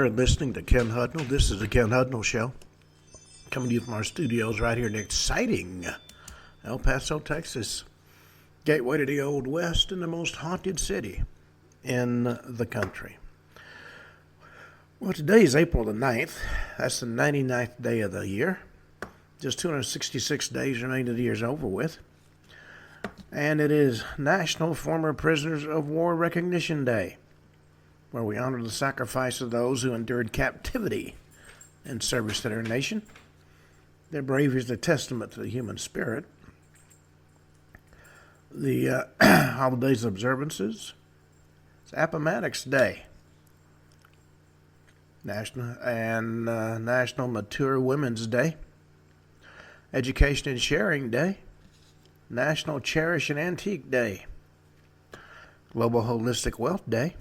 You're listening to Ken Hudnall. This is the Ken Hudnall Show, coming to you from our studios right here in exciting El Paso, Texas, gateway to the Old West and the most haunted city in the country. Well, today is April the 9th. That's the 99th day of the year. Just 266 days remain to the year's over with. And it is National Former Prisoners of War Recognition Day, where we honor the sacrifice of those who endured captivity in service to their nation. Their bravery is a testament to the human spirit. The holidays observances. It's Appomattox Day, National Mature Women's Day, Education and Sharing Day, National Cherish an Antique Day, Global Holistic Wealth Day,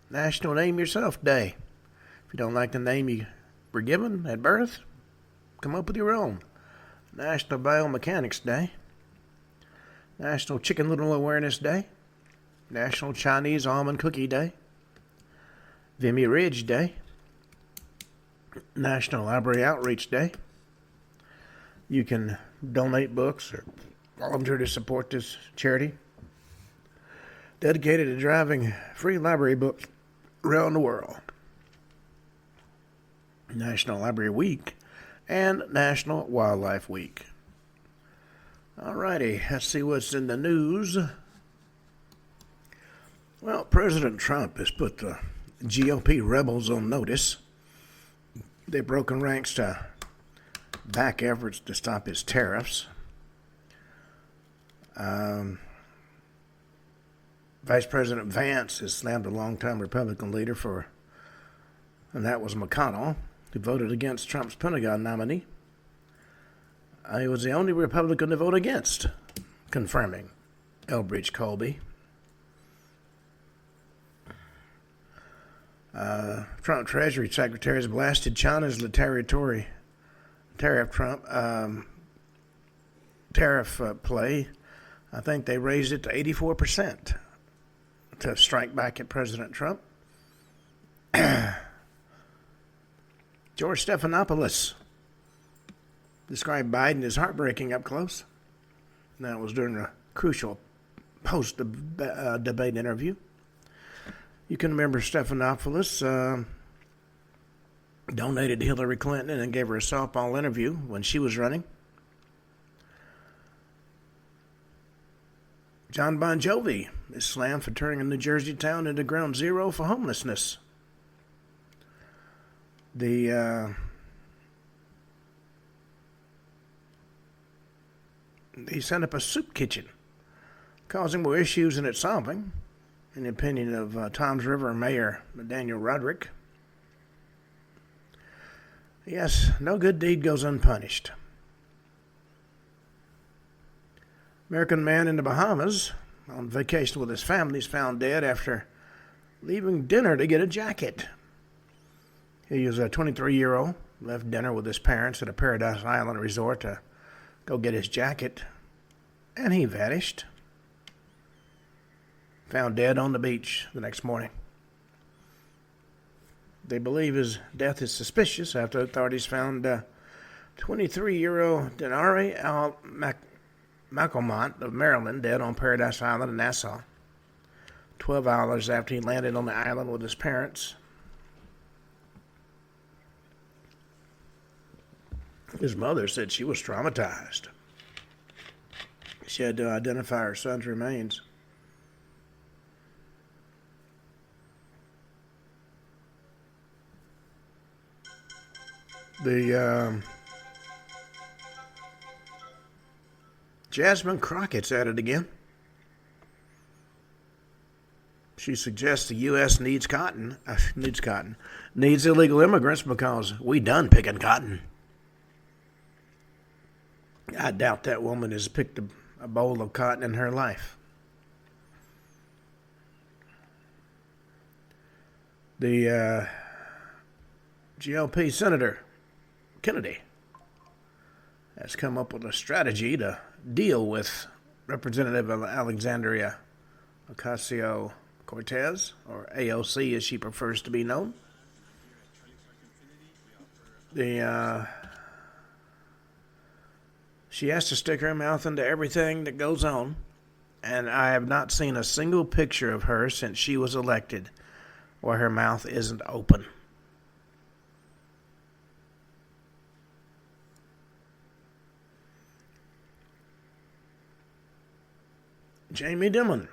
National Name Yourself Day. If you don't like the name you were given at birth, come up with your own. National Biomechanics Day, National Chicken Little Awareness Day, National Chinese Almond Cookie Day, Vimy Ridge Day, National Library Outreach Day. You can donate books or volunteer to support this charity dedicated to driving free library books around the world. National Library Week and National Wildlife Week. Alrighty, let's see what's in the news. Well, President Trump has put the GOP rebels on notice. They've broken ranks to back efforts to stop his tariffs. Vice President Vance has slammed a longtime Republican leader and that was McConnell, who voted against Trump's Pentagon nominee. He was the only Republican to vote against confirming Elbridge Colby. Trump Treasury Secretary has blasted China's tariff play. I think they raised it to 84% to strike back at President Trump. George Stephanopoulos described Biden as heartbreaking up close. That was during a crucial post-debate interview. You can remember Stephanopoulos donated to Hillary Clinton and gave her a softball interview when she was running. John Bon Jovi is slammed for turning a New Jersey town into ground zero for homelessness. He set up a soup kitchen, causing more issues than it's solving, in the opinion of Toms River Mayor Daniel Roderick. Yes, no good deed goes unpunished. American man in the Bahamas on vacation with his family is found dead after leaving dinner to get a jacket. He was a 23-year-old, left dinner with his parents at a Paradise Island resort to go get his jacket, and he vanished. Found dead on the beach the next morning. They believe his death is suspicious after authorities found 23-year-old Denari McElmont of Maryland dead on Paradise Island in Nassau, 12 hours after he landed on the island with his parents. His mother said she was traumatized. She had to identify her son's remains. Jasmine Crockett's at it again. She suggests the U.S. needs illegal immigrants because we done picking cotton. I doubt that woman has picked a bowl of cotton in her life. The GOP Senator Kennedy has come up with a strategy to deal with Representative Alexandria Ocasio-Cortez, or AOC as she prefers to be known. She has to stick her mouth into everything that goes on, and I have not seen a single picture of her since she was elected where her mouth isn't open. Jamie Dimon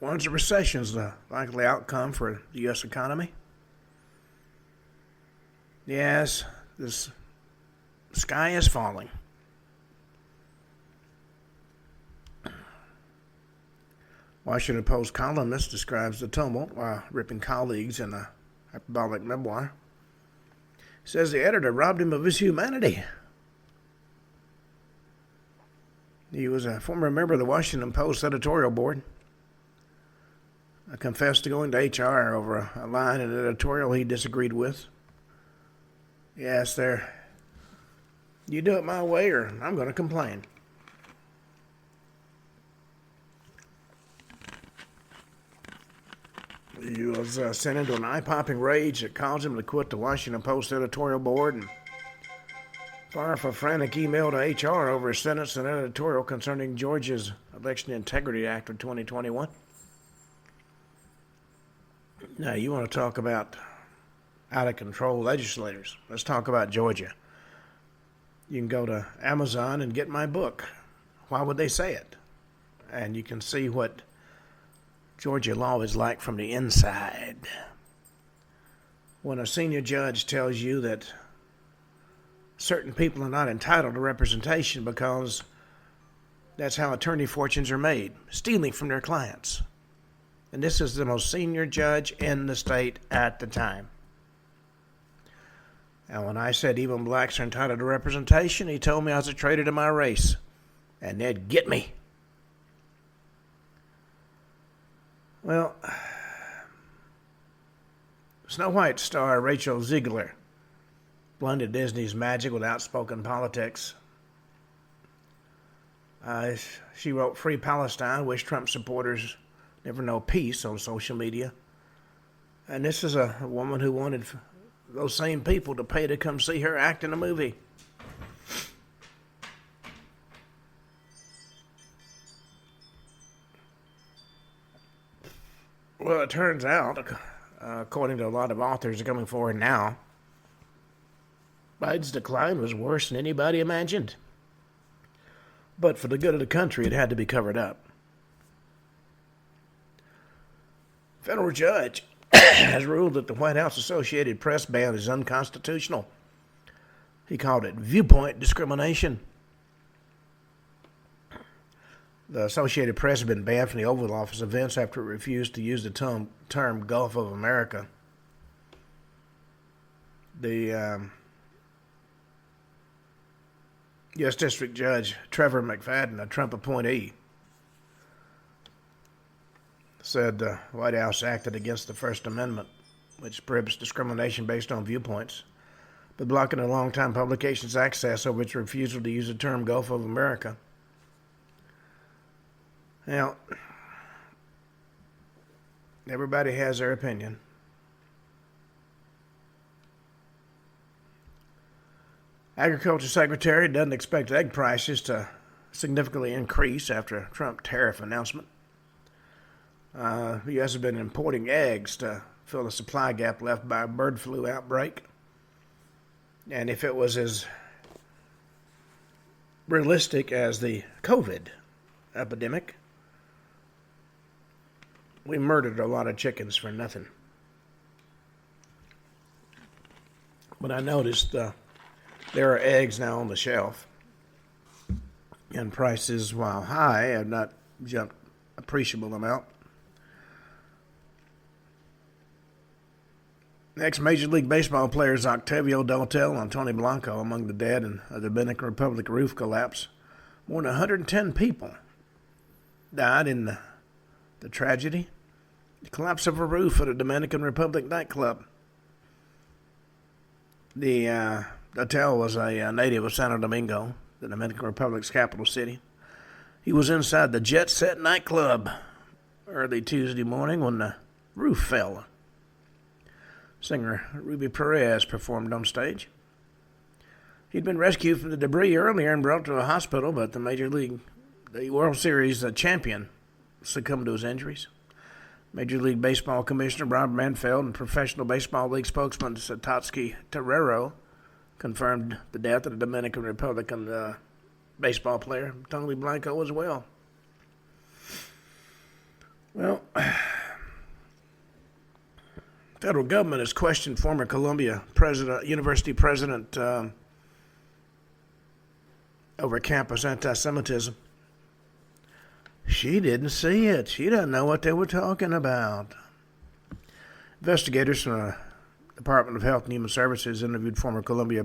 warns a recession is the likely outcome for the U.S. economy. Yes, the sky is falling. Washington Post columnist describes the tumult while ripping colleagues in a hyperbolic memoir. He says the editor robbed him of his humanity. He was a former member of the Washington Post editorial board. I confessed to going to HR over a line in an editorial he disagreed with. Yes, you do it my way or I'm going to complain. He was sent into an eye-popping rage that caused him to quit the Washington Post editorial board and fire off a frantic email to HR over a sentence and editorial concerning Georgia's Election Integrity Act of 2021. Now, you want to talk about out-of-control legislators. Let's talk about Georgia. You can go to Amazon and get my book. Why would they say it? And you can see what Georgia law is like from the inside. When a senior judge tells you that certain people are not entitled to representation because that's how attorney fortunes are made, stealing from their clients. And this is the most senior judge in the state at the time. And when I said even blacks are entitled to representation, he told me I was a traitor to my race, and they'd get me. Well, Snow White star Rachel Ziegler blended Disney's magic with outspoken politics. She wrote Free Palestine, wish Trump supporters never know peace on social media. And this is a woman who wanted those same people to pay to come see her act in a movie. Well, it turns out, according to a lot of authors coming forward now, Biden's decline was worse than anybody imagined. But for the good of the country, it had to be covered up. Federal judge has ruled that the White House Associated Press ban is unconstitutional. He called it viewpoint discrimination. The Associated Press has been banned from the Oval Office events after it refused to use the term Gulf of America. The U.S. District Judge Trevor McFadden, a Trump appointee, said the White House acted against the First Amendment, which prohibits discrimination based on viewpoints, but blocking a longtime publication's access over its refusal to use the term Gulf of America. Now, everybody has their opinion. Agriculture Secretary doesn't expect egg prices to significantly increase after a Trump tariff announcement. The U.S. has been importing eggs to fill the supply gap left by a bird flu outbreak. And if it was as realistic as the COVID epidemic, we murdered a lot of chickens for nothing. But I noticed there are eggs now on the shelf, and prices, while high, have not jumped appreciable amount. Ex-Major League Baseball players Octavio Dotel and Tony Blanco among the dead in a Dominican Republic roof collapse. More than 110 people died in the tragedy, the collapse of a roof at a Dominican Republic nightclub. The Dotel was a native of Santo Domingo, the Dominican Republic's capital city. He was inside the Jet Set nightclub early Tuesday morning when the roof fell. Singer Ruby Perez performed on stage. He'd been rescued from the debris earlier and brought to a hospital, but the World Series champion, succumbed to his injuries. Major League Baseball Commissioner Rob Manfred and Professional Baseball League spokesman Satoshi Terrero confirmed the death of the Dominican Republic baseball player Tony Blanco as well. Well, federal government has questioned former Columbia University president over campus anti-Semitism. She didn't see it. She doesn't know what they were talking about. Investigators from the Department of Health and Human Services interviewed former Columbia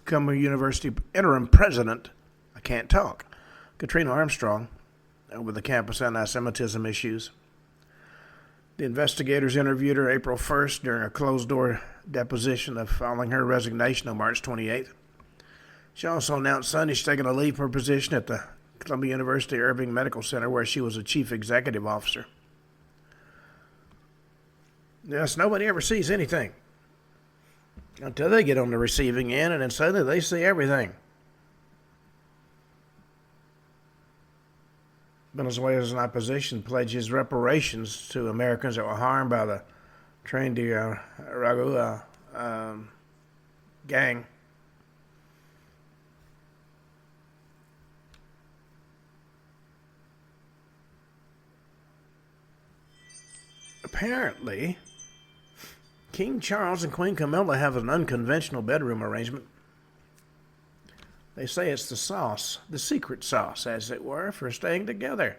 University interim president, I can't talk, Katrina Armstrong, over the campus anti-Semitism issues. The investigators interviewed her April 1st during a closed-door deposition following her resignation on March 28th. She also announced Sunday she's taking a leave from her position at the Columbia University Irving Medical Center, where she was a chief executive officer. Yes, nobody ever sees anything until they get on the receiving end, and then suddenly they see everything. Venezuela's opposition pledges reparations to Americans that were harmed by the Tren de Aragua gang. Apparently, King Charles and Queen Camilla have an unconventional bedroom arrangement. They say it's the sauce, the secret sauce, as it were, for staying together.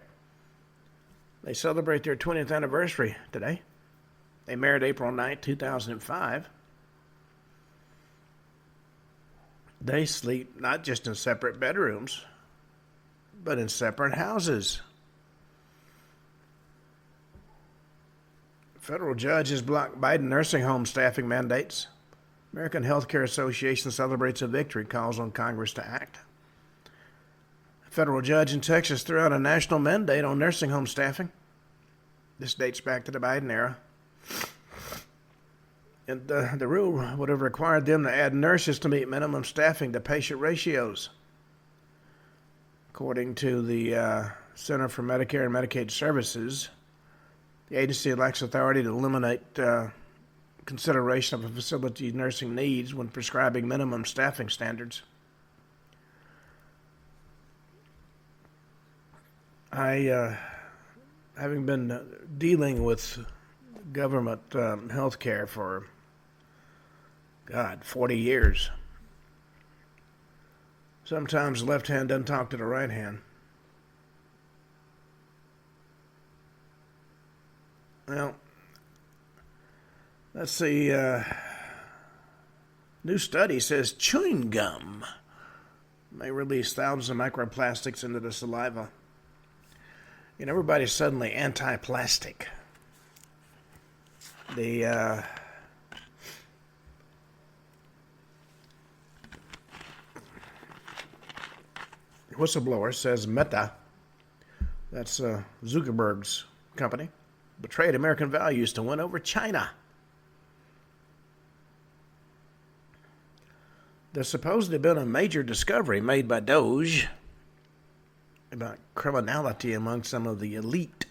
They celebrate their 20th anniversary today. They married April 9, 2005. They sleep not just in separate bedrooms, but in separate houses. Federal judge has blocked Biden nursing home staffing mandates. American Healthcare Association celebrates a victory, calls on Congress to act. A federal judge in Texas threw out a national mandate on nursing home staffing. This dates back to the Biden era. And the rule would have required them to add nurses to meet minimum staffing to patient ratios. According to the Center for Medicare and Medicaid Services, the agency lacks authority to eliminate consideration of a facility's nursing needs when prescribing minimum staffing standards. Having been dealing with government health care for, 40 years, sometimes the left hand doesn't talk to the right hand. Well, let's see. New study says chewing gum may release thousands of microplastics into the saliva. And everybody's suddenly anti-plastic. The whistleblower says Meta, that's Zuckerberg's company, betrayed American values to win over China. There's supposedly been a major discovery made by Doge about criminality among some of the elite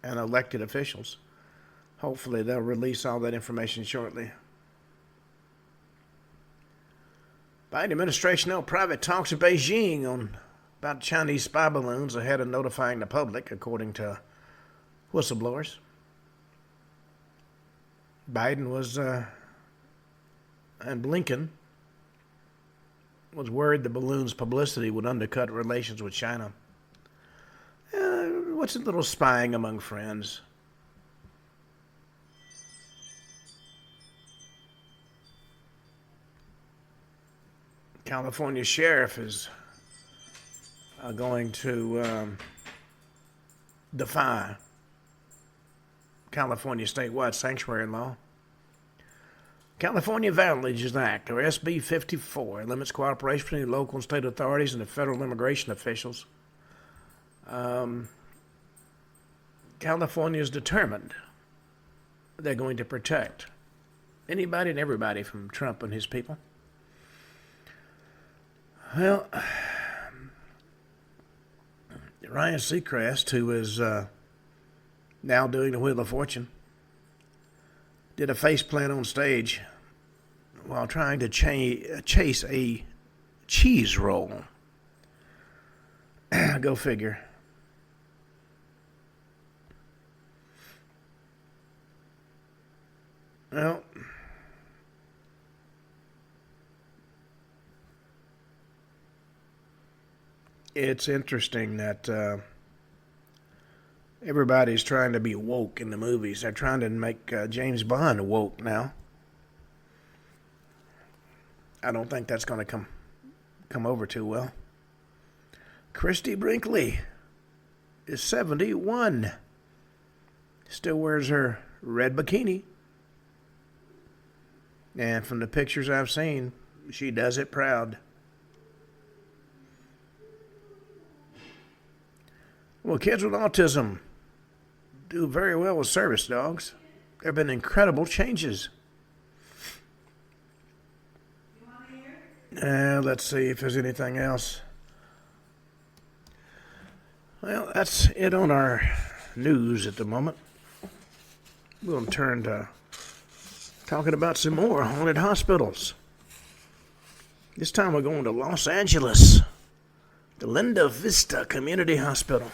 and elected officials. Hopefully they'll release all that information shortly. Biden administration held private talks with Beijing about Chinese spy balloons ahead of notifying the public, according to whistleblowers. Biden was, and Blinken was worried the balloon's publicity would undercut relations with China. What's a little spying among friends? California sheriff is going to defy California statewide sanctuary law. California Villages Act, or SB 54, limits cooperation between local and state authorities and the federal immigration officials. California is determined they're going to protect anybody and everybody from Trump and his people. Well, Ryan Seacrest, who is now doing the Wheel of Fortune, did a face plant on stage while trying to chase a cheese roll. Go figure. Well, it's interesting that everybody's trying to be woke in the movies. They're trying to make James Bond woke now. I don't think that's going to come over too well. Christy Brinkley is 71. Still wears her red bikini. And from the pictures I've seen, she does it proud. Well, kids with autism do very well with service dogs. There have been incredible changes. Let's see if there's anything else. Well, that's it on our news at the moment. We're going to turn to talking about some more haunted hospitals. This time we're going to Los Angeles, the Linda Vista Community Hospital.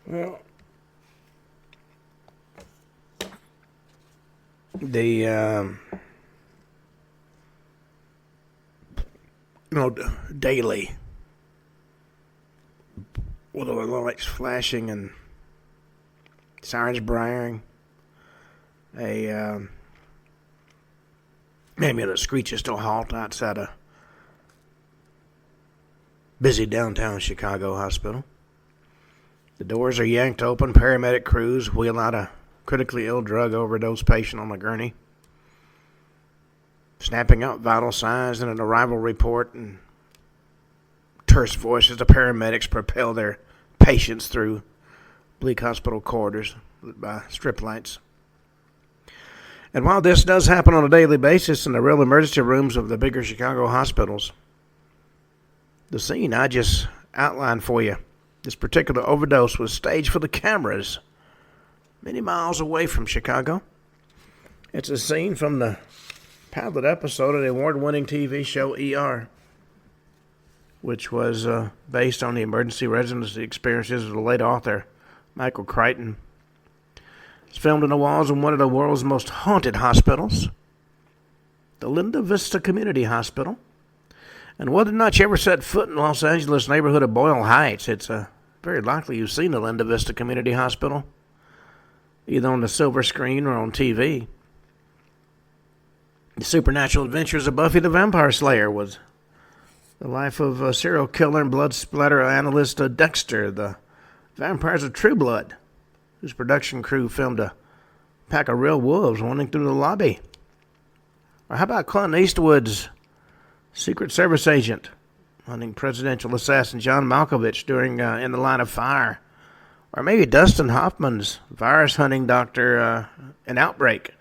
Well, the daily with the lights flashing and sirens blaring. Maybe the screeches to a halt outside a busy downtown Chicago hospital. The doors are yanked open. Paramedic crews wheel out a critically ill drug overdose patient on a gurney, snapping up vital signs in an arrival report, and terse voices. The paramedics propel their patients through bleak hospital corridors lit by strip lights. And while this does happen on a daily basis in the real emergency rooms of the bigger Chicago hospitals, the scene I just outlined for you, this particular overdose, was staged for the cameras many miles away from Chicago. It's a scene from the pilot episode of the award-winning TV show ER, which was based on the emergency residency experiences of the late author Michael Crichton. It's filmed in the walls of one of the world's most haunted hospitals, the Linda Vista Community Hospital. And whether or not you ever set foot in the Los Angeles neighborhood of Boyle Heights, it's very likely you've seen the Linda Vista Community Hospital, either on the silver screen or on TV. The supernatural adventures of Buffy the Vampire Slayer was the life of serial killer and blood splatter analyst Dexter, the Vampires of True Blood, whose production crew filmed a pack of real wolves running through the lobby. Or how about Clint Eastwood's Secret Service agent hunting presidential assassin John Malkovich during In the Line of Fire? Or maybe Dustin Hoffman's virus hunting doctor in Outbreak?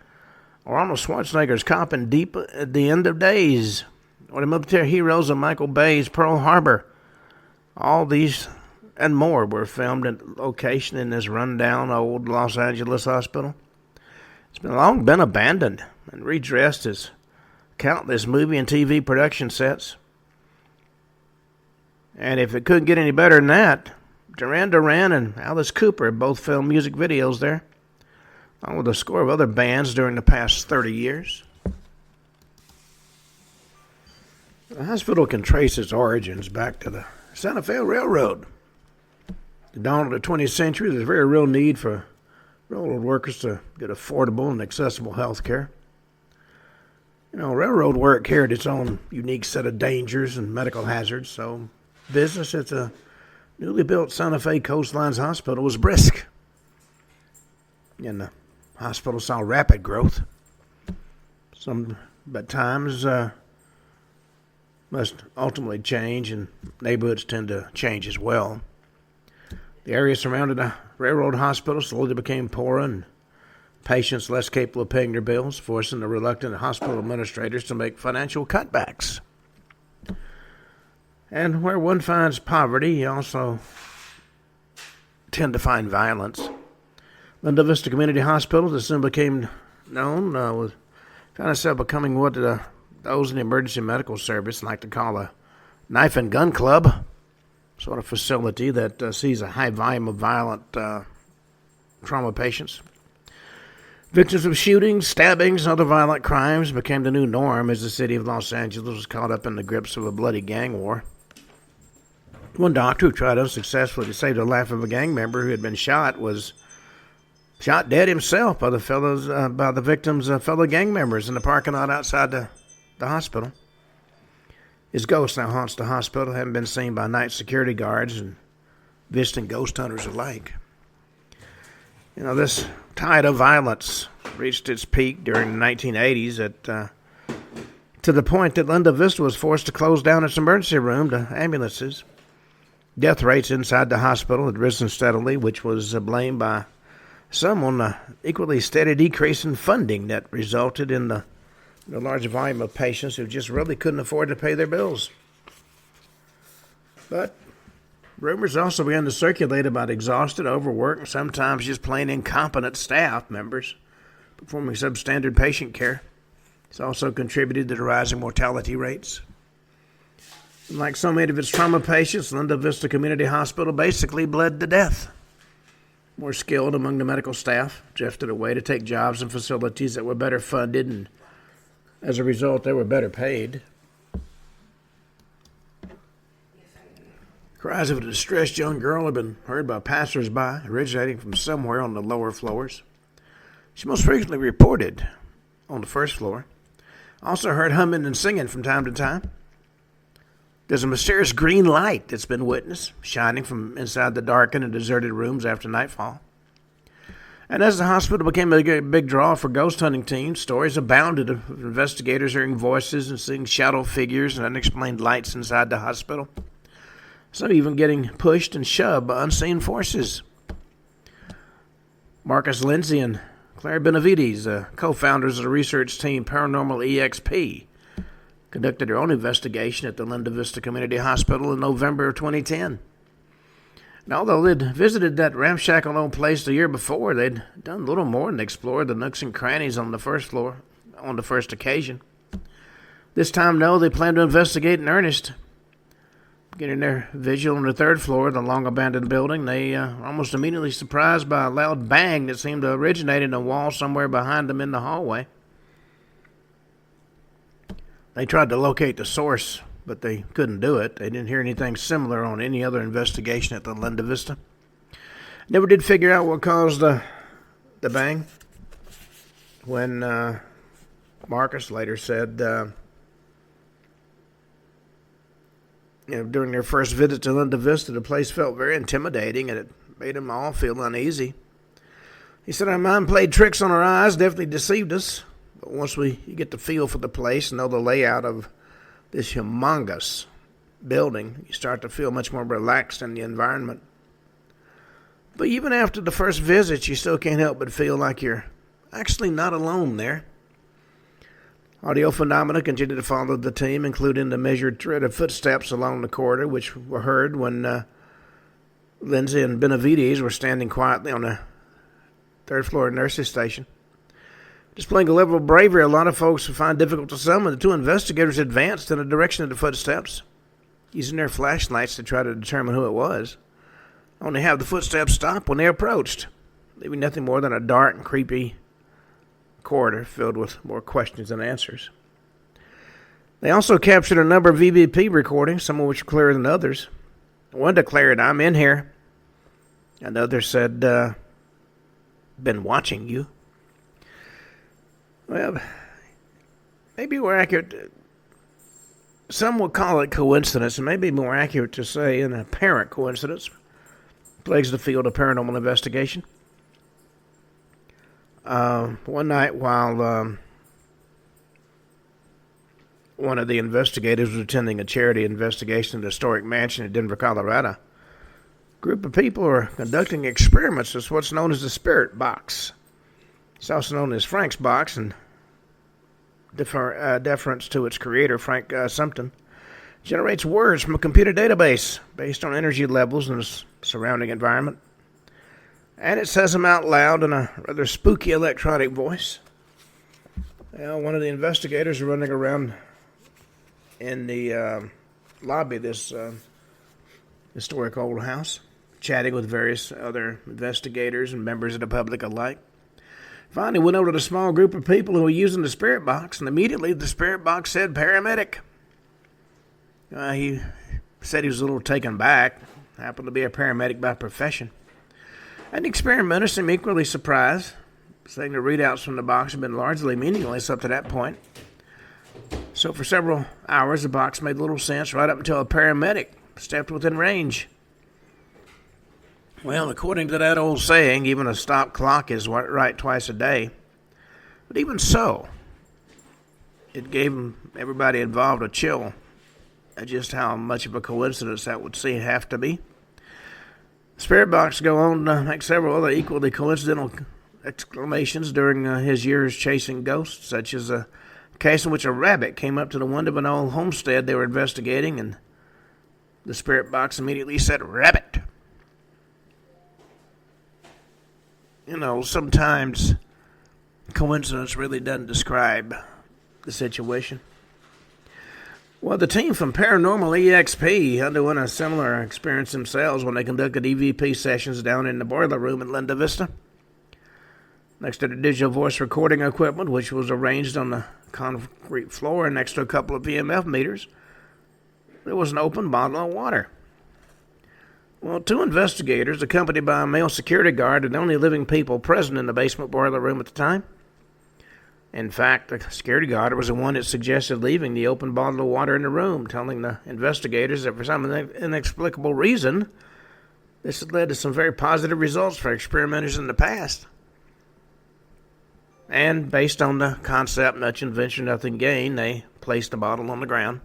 Or Arnold Schwarzenegger's cop in Deep at the End of Days? Or the military heroes of Michael Bay's Pearl Harbor? All these and more were filmed at location in this rundown old Los Angeles hospital. It's long been abandoned and redressed as countless movie and TV production sets. And if it couldn't get any better than that, Duran Duran and Alice Cooper both filmed music videos there, along with a score of other bands during the past 30 years. The hospital can trace its origins back to the Santa Fe Railroad. The dawn of the 20th century, there's a very real need for railroad workers to get affordable and accessible health care. Railroad work carried its own unique set of dangers and medical hazards, so business at the newly built Santa Fe Coastlines Hospital was brisk. And the hospital saw rapid growth. But times must ultimately change, and neighborhoods tend to change as well. The area surrounding the railroad hospital slowly became poorer, and patients less capable of paying their bills, forcing the reluctant hospital administrators to make financial cutbacks. And where one finds poverty, you also tend to find violence. Linda Vista Community Hospital, that soon became known, found itself becoming what those in the emergency medical service like to call a knife and gun club, sort of facility that sees a high volume of violent trauma patients. Victims of shootings, stabbings, and other violent crimes became the new norm as the city of Los Angeles was caught up in the grips of a bloody gang war. One doctor who tried unsuccessfully to save the life of a gang member who had been shot was shot dead himself by the victim's fellow gang members in the parking lot outside the hospital. His ghost now haunts the hospital, having been seen by night security guards and visiting ghost hunters alike. You know, this tide of violence reached its peak during the 1980s to the point that Linda Vista was forced to close down its emergency room to ambulances. Death rates inside the hospital had risen steadily, which was blamed by some on the equally steady decrease in funding that resulted in the large volume of patients who just really couldn't afford to pay their bills. But rumors also began to circulate about exhausted, overworked, and sometimes just plain incompetent staff members performing substandard patient care. It's also contributed to the rising mortality rates. Like so many of its trauma patients, Linda Vista Community Hospital basically bled to death. More skilled among the medical staff drifted away to take jobs in facilities that were better funded, and as a result, they were better paid. Cries of a distressed young girl had been heard by passers-by, originating from somewhere on the lower floors. She most frequently reported on the first floor. Also heard humming and singing from time to time. There's a mysterious green light that's been witnessed, shining from inside the darkened and deserted rooms after nightfall. And as the hospital became a big draw for ghost hunting teams, stories abounded of investigators hearing voices and seeing shadow figures and unexplained lights inside the hospital. Some even getting pushed and shoved by unseen forces. Marcus Lindsay and Claire Benavides, co-founders of the research team Paranormal EXP, conducted their own investigation at the Linda Vista Community Hospital in November of 2010. And although they'd visited that ramshackle old place the year before, they'd done little more than explore the nooks and crannies on the first floor on the first occasion. This time, no, they planned to investigate in earnest. Beginning their vigil on the third floor of the long-abandoned building, they were almost immediately surprised by a loud bang that seemed to originate in a wall somewhere behind them in the hallway. They tried to locate the source, but they couldn't do it. They didn't hear anything similar on any other investigation at the Linda Vista. Never did figure out what caused the bang. When Marcus later said, during their first visit to Linda Vista, the place felt very intimidating, and it made them all feel uneasy. He said, our mind played tricks on our eyes, definitely deceived us. But once you get the feel for the place and know the layout of this humongous building, you start to feel much more relaxed in the environment. But even after the first visit, you still can't help but feel like you're actually not alone there. Audio phenomena continued to follow the team, including the measured tread of footsteps along the corridor, which were heard when Lindsay and Benavides were standing quietly on the third floor nurses station. Displaying a level of bravery a lot of folks would find difficult to summon, the two investigators advanced in the direction of the footsteps, using their flashlights to try to determine who it was, only have the footsteps stop when they approached, leaving nothing more than a dark and creepy corridor filled with more questions than answers. They also captured a number of EVP recordings, some of which were clearer than others. One declared, I'm in here. Another said, been watching you. Well, maybe we're accurate. Some would call it coincidence, and maybe more accurate to say an apparent coincidence plagues the field of paranormal investigation. One night while one of the investigators was attending a charity investigation in the historic mansion in Denver, Colorado, a group of people are conducting experiments with what's known as the spirit box. It's also known as Frank's box, and deference to its creator, Frank Sumpton. generates words from a computer database based on energy levels in the surrounding environment. And it says them out loud in a rather spooky electronic voice. Well, one of the investigators running around in the lobby of this historic old house, chatting with various other investigators and members of the public alike. Finally went over to the small group of people who were using the spirit box, and immediately the spirit box said paramedic. He said he was a little taken back, happened to be a paramedic by profession. And the experimenter seemed equally surprised, saying the readouts from the box had been largely meaningless up to that point. So for several hours, the box made little sense right up until a paramedic stepped within range. Well, according to that old saying, even a stop clock is right twice a day. But even so, it gave everybody involved a chill at just how much of a coincidence that would have to be. Spirit Box go on to make several other equally coincidental exclamations during his years chasing ghosts, such as a case in which a rabbit came up to the window of an old homestead they were investigating, and the Spirit Box immediately said, "Rabbit." You know, sometimes coincidence really doesn't describe the situation. Well, the team from Paranormal EXP underwent a similar experience themselves when they conducted EVP sessions down in the boiler room in Linda Vista. Next to the digital voice recording equipment, which was arranged on the concrete floor and next to a couple of EMF meters, there was an open bottle of water. Well, two investigators, accompanied by a male security guard, are the only living people present in the basement boiler room at the time. In fact, the security guard was the one that suggested leaving the open bottle of water in the room, telling the investigators that for some inexplicable reason, this had led to some very positive results for experimenters in the past. And based on the concept, much invention, nothing gained, they placed the bottle on the ground.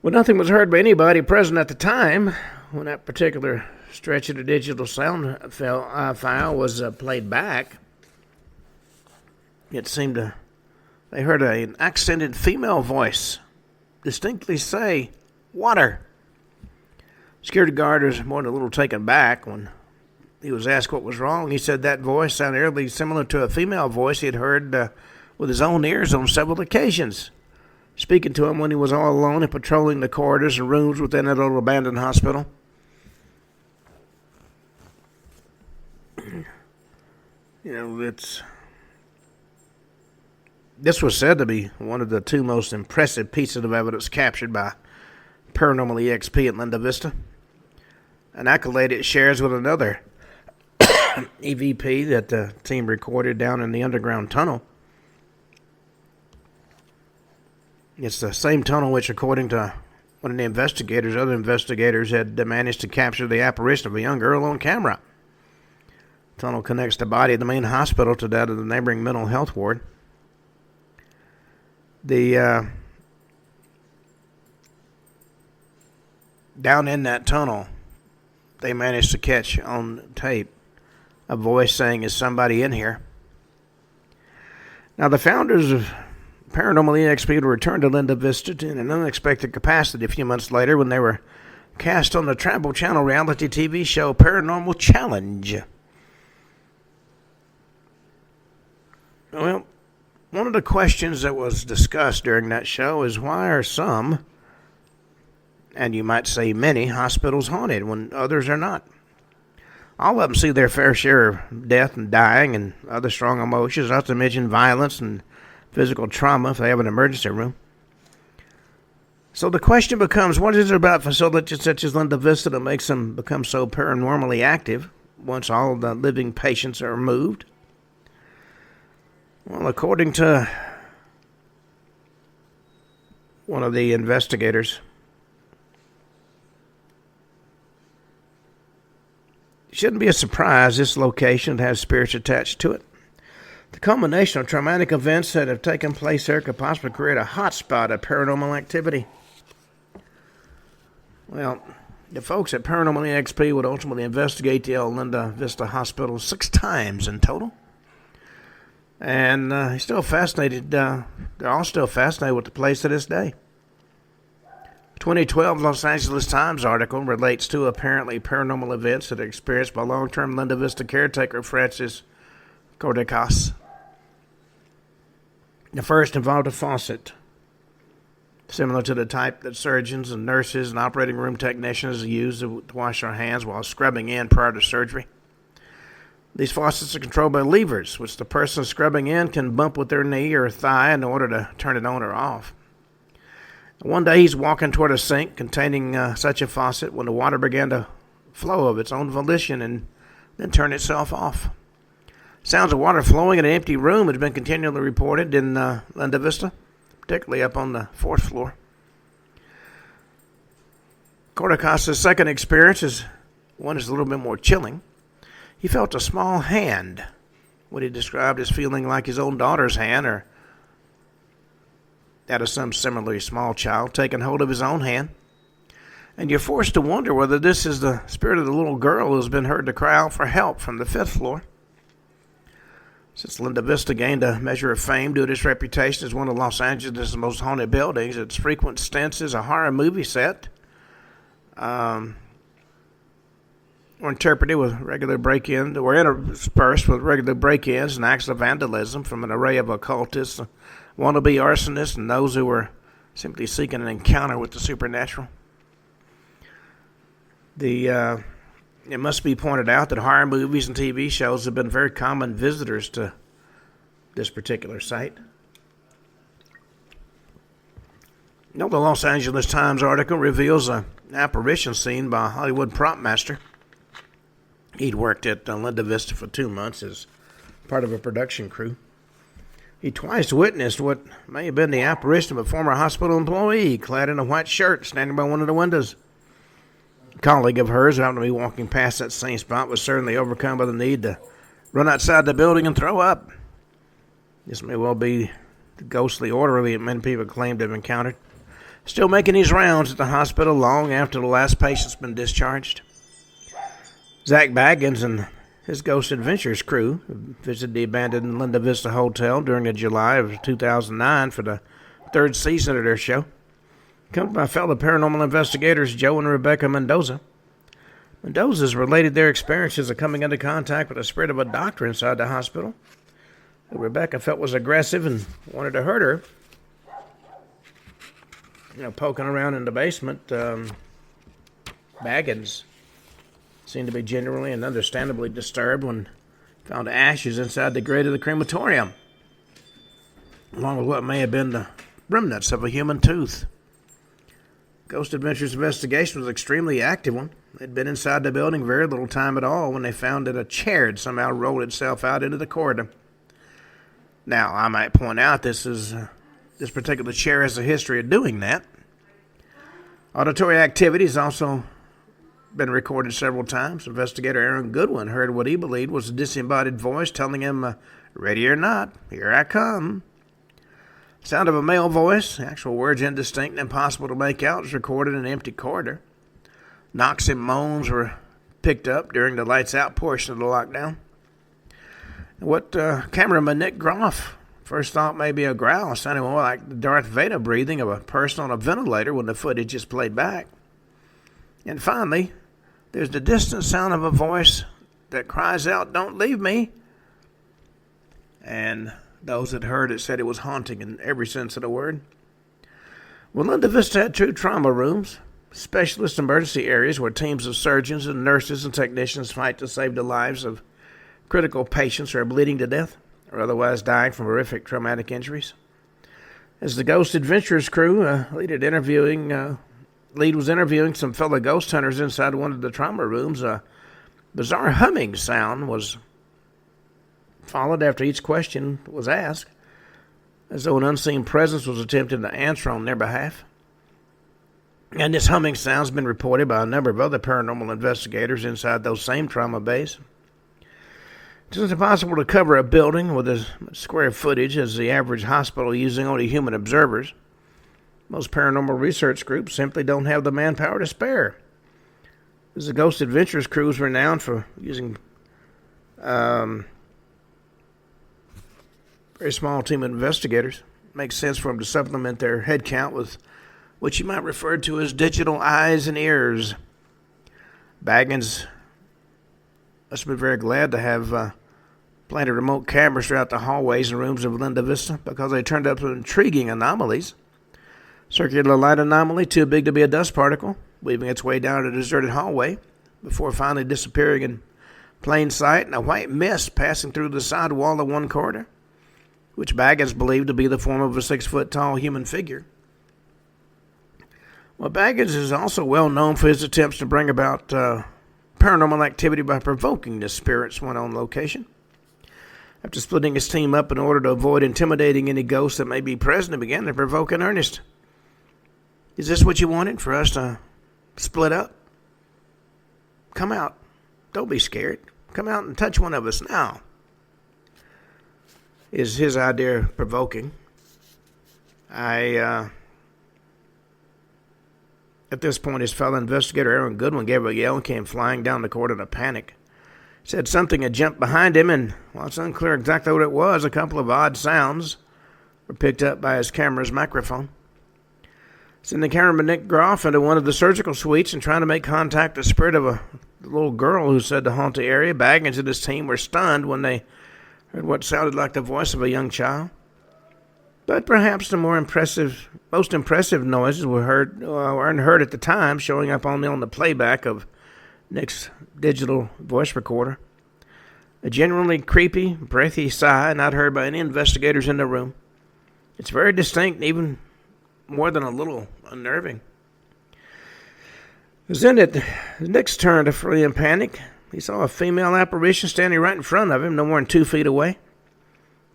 Well, nothing was heard by anybody present at the time when that particular stretch of the digital sound file was played back. It seemed they heard an accented female voice distinctly say, "Water." Security guard was more than a little taken back when he was asked what was wrong. He said that voice sounded eerily similar to a female voice he had heard with his own ears on several occasions, speaking to him when he was all alone and patrolling the corridors and rooms within that old abandoned hospital. You know, this was said to be one of the two most impressive pieces of evidence captured by Paranormal EXP at Linda Vista. An accolade it shares with another EVP that the team recorded down in the underground tunnel. It's the same tunnel which, according to one of the other investigators had managed to capture the apparition of a young girl on camera. The tunnel connects the body of the main hospital to that of the neighboring mental health ward. Down in that tunnel, they managed to catch on tape a voice saying, "Is somebody in here?" Now, the founders of Paranormal EXP would return to Linda Vista in an unexpected capacity a few months later when they were cast on the Travel Channel reality TV show Paranormal Challenge. Well, one of the questions that was discussed during that show is why are some, and you might say many, hospitals haunted when others are not? All of them see their fair share of death and dying and other strong emotions, not to mention violence and physical trauma if they have an emergency room. So the question becomes, what is it about facilities such as Linda Vista that makes them become so paranormally active once all the living patients are removed? Well, according to one of the investigators, it shouldn't be a surprise this location has spirits attached to it. The culmination of traumatic events that have taken place there could possibly create a hotspot of paranormal activity. Well, the folks at Paranormal EXP would ultimately investigate the old Linda Vista Hospital 6 times in total. And he's still fascinated. They're all still fascinated with the place to this day. 2012 Los Angeles Times article relates two apparently paranormal events that are experienced by long-term Linda Vista caretaker Francis Cordecas. The first involved a faucet, similar to the type that surgeons and nurses and operating room technicians use to wash their hands while scrubbing in prior to surgery. These faucets are controlled by levers, which the person scrubbing in can bump with their knee or thigh in order to turn it on or off. One day he's walking toward a sink containing such a faucet when the water began to flow of its own volition and then turn itself off. Sounds of water flowing in an empty room had been continually reported in Linda Vista, particularly up on the 4th floor. Cordecas' second experience is one that's a little bit more chilling. He felt a small hand, what he described as feeling like his own daughter's hand or that of some similarly small child, taking hold of his own hand. And you're forced to wonder whether this is the spirit of the little girl who's been heard to cry out for help from the 5th floor. Since Linda Vista gained a measure of fame due to its reputation as one of Los Angeles' most haunted buildings, its frequent stints as a horror movie set were interspersed with regular break-ins and acts of vandalism from an array of occultists, wannabe arsonists, and those who were simply seeking an encounter with the supernatural. It must be pointed out that horror movies and TV shows have been very common visitors to this particular site. The Los Angeles Times article reveals an apparition seen by a Hollywood prop master. He'd worked at Linda Vista for 2 months as part of a production crew. He twice witnessed what may have been the apparition of a former hospital employee clad in a white shirt standing by one of the windows. A colleague of hers who happened to be walking past that same spot was certainly overcome by the need to run outside the building and throw up. This may well be the ghostly orderly that many people claim to have encountered, still making his rounds at the hospital long after the last patient's been discharged. Zach Baggins and his Ghost Adventures crew visited the abandoned Linda Vista Hotel during the July of 2009 for the 3rd season of their show, accompanied by fellow paranormal investigators Joe and Rebecca Mendoza. Mendoza's related their experiences of coming into contact with the spirit of a doctor inside the hospital, who Rebecca felt was aggressive and wanted to hurt her. Poking around in the basement, Baggins seemed to be genuinely and understandably disturbed when found ashes inside the grate of the crematorium, along with what may have been the remnants of a human tooth. Ghost Adventures investigation was an extremely active one. They'd been inside the building very little time at all when they found that a chair had somehow rolled itself out into the corridor. Now, I might point out this particular chair has a history of doing that. Auditory activity has also been recorded several times. Investigator Aaron Goodwin heard what he believed was a disembodied voice telling him, "Ready or not, here I come." Sound of a male voice, actual words indistinct and impossible to make out, was recorded in an empty corridor. Knocks and moans were picked up during the lights out portion of the lockdown. What cameraman Nick Groff first thought may be a growl sounded more like the Darth Vader breathing of a person on a ventilator when the footage is played back. And finally, there's the distant sound of a voice that cries out, "Don't leave me." And those that heard it said it was haunting in every sense of the word. Well, Linda Vista had 2 trauma rooms, specialist emergency areas where teams of surgeons and nurses and technicians fight to save the lives of critical patients who are bleeding to death or otherwise dying from horrific traumatic injuries. As the Ghost Adventures crew, lead was interviewing some fellow ghost hunters inside one of the trauma rooms, a bizarre humming sound was followed after each question was asked, as though an unseen presence was attempting to answer on their behalf. And this humming sound has been reported by a number of other paranormal investigators inside those same trauma bays. It isn't possible to cover a building with as much square footage as the average hospital using only human observers. Most paranormal research groups simply don't have the manpower to spare. As the Ghost Adventures crew is renowned for using very small team of investigators. It makes sense for them to supplement their head count with which you might refer to as digital eyes and ears. Baggins must have been very glad to have planted remote cameras throughout the hallways and rooms of Linda Vista, because they turned up some intriguing anomalies. Circular light anomaly, too big to be a dust particle, weaving its way down a deserted hallway before finally disappearing in plain sight, and a white mist passing through the side wall of one corridor, which Baggins believed to be the form of a 6-foot-tall human figure. Well, Baggins is also well known for his attempts to bring about paranormal activity by provoking the spirits when on location. After splitting his team up in order to avoid intimidating any ghosts that may be present, he began to provoke in earnest. Is this what you wanted, for us to split up? Come out. Don't be scared. Come out and touch one of us now. Is his idea of provoking. At this point, his fellow investigator, Aaron Goodwin, gave a yell and came flying down the corridor in a panic. Said something had jumped behind him, and while it's unclear exactly what it was, a couple of odd sounds were picked up by his camera's microphone. Sending cameraman Nick Groff into one of the surgical suites and trying to make contact with the spirit of a little girl who said to haunt the area, Baggins and his team were stunned when they heard what sounded like the voice of a young child. But perhaps the most impressive noises were heard at the time, showing up only on the playback of Nick's digital voice recorder. A genuinely creepy, breathy sigh not heard by any investigators in the room. It's very distinct and even more than a little unnerving. It was then that Nick's turn to flee in panic. He saw a female apparition standing right in front of him, no more than 2 feet away.